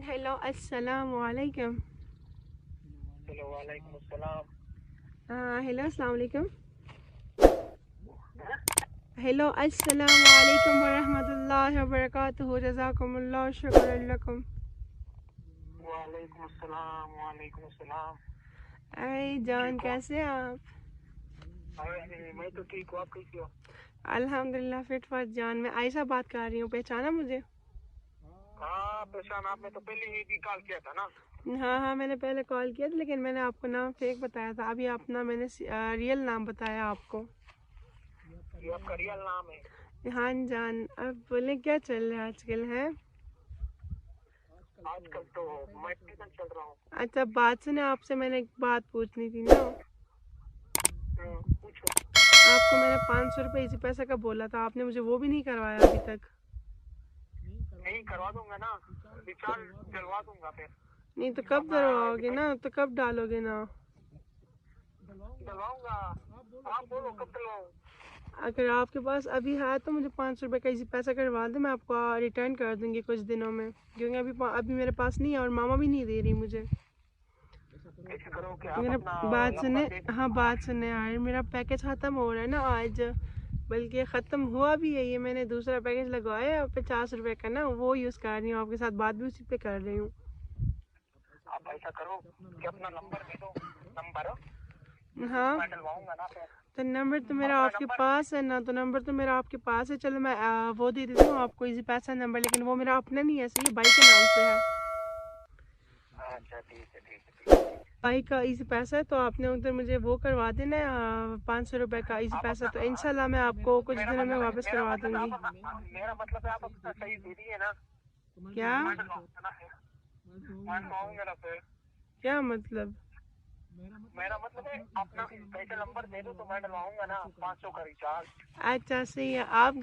Hello अस्सलाम वालेकुम। Hello वालेकुम अस्सलाम। हेलो अस्सलाम वालेकुम। हेलो अस्सलाम वालेकुम व रहमतुल्लाहि व बरकातुहू। जज़ाकुमुल्लाह शुक्रन लकुम। वालेकुम अस्सलाम। वालेकुम अस्सलाम। अरे जान, ठीक हो? कैसे हैं आप? अरे मैं तो ठीक हूँ, आप कैसी हो? अल्हम्दुलिल्लाह फिट फाट जान। मैं आयशा बात कर रही हूँ, पहचाना मुझे? हाँ पहचान, आपने तो पहले ही भी कॉल किया था ना। हाँ हाँ, मैंने पहले कॉल किया था लेकिन मैंने आपको नाम फेक बताया था। अभी अपना मैंने रियल नाम बताया आपको। ये आपका रियल नाम है? हाँ जान, अब बोले क्या चल रहा है आजकल है? आजकल तो मैं ट्यूशन चल रहा हूँ। अच्छा, बात सुने, आपसे मैंने एक बात पूछनी थी ना। पूछो। आपको मैंने 500 रुपये इसी पैसा का बोला था, आपने मुझे वो भी नहीं करवाया अभी तक। नहीं करवा दूंगा ना, रिचार्ज डलवा दूंगा फिर। नहीं तो कब अपना डलवाओगे ना, तो कब डालोगे ना? डलवाऊंगा, आप बोलो कब डलवाऊँ। अगर आपके पास अभी है तो मुझे 500 रुपये का इसी पैसा करवा दे, मैं आपको रिटर्न कर दूंगी कुछ दिनों में, क्योंकि अभी मेरे पास नहीं है और मामा भी नहीं दे रही मुझे। ऐसे करो कि आप मेरा अपना बात सुने, नंबर दे दो। हाँ बात सुने यार, मेरा पैकेज ख़त्म हो रहा है ना आज, बल्कि ख़त्म हुआ भी है। ये मैंने दूसरा पैकेज लगवाया है 50 रुपये का ना, वो यूज़ कर रही हूँ, आपके साथ बात भी उसी पे कर रही हूँ। आप ऐसा करो कि अपना नंबर दे दो, नंबर हाँ, मैं डलवाऊंगा ना फिर। तो नंबर तो मेरा अपना आपके नंबर। पास है ना, तो नंबर तो मेरा आपके पास है। चलो मैं वो दे देती हूँ आपको इजी पैसा नंबर, लेकिन वो मेरा अपना नहीं है, सही भाई के नाम से है। अच्छा ठीक है, ठीक है, ठीक है। भाई का इजी पैसा है, तो आपने उधर मुझे वो करवा देना है 500 रुपये का इजी आप पैसा, अपना तो इंशाल्लाह मैं आपको कुछ मेरा दिनों में मतलब है, वापस करवा दूंगी। मेरा मतलब है आप अपना सही दे दिए ना, क्या? तो मैं डलवाऊंगा ना फिर। मैं डलवाऊंगा ना फिर। क्या मतलब? मेरा मतलब है अपना पैसे नंबर दे दो तो मैं डलवाऊंगा ना 500 का रिचार्ज। अच्छा सही है, आप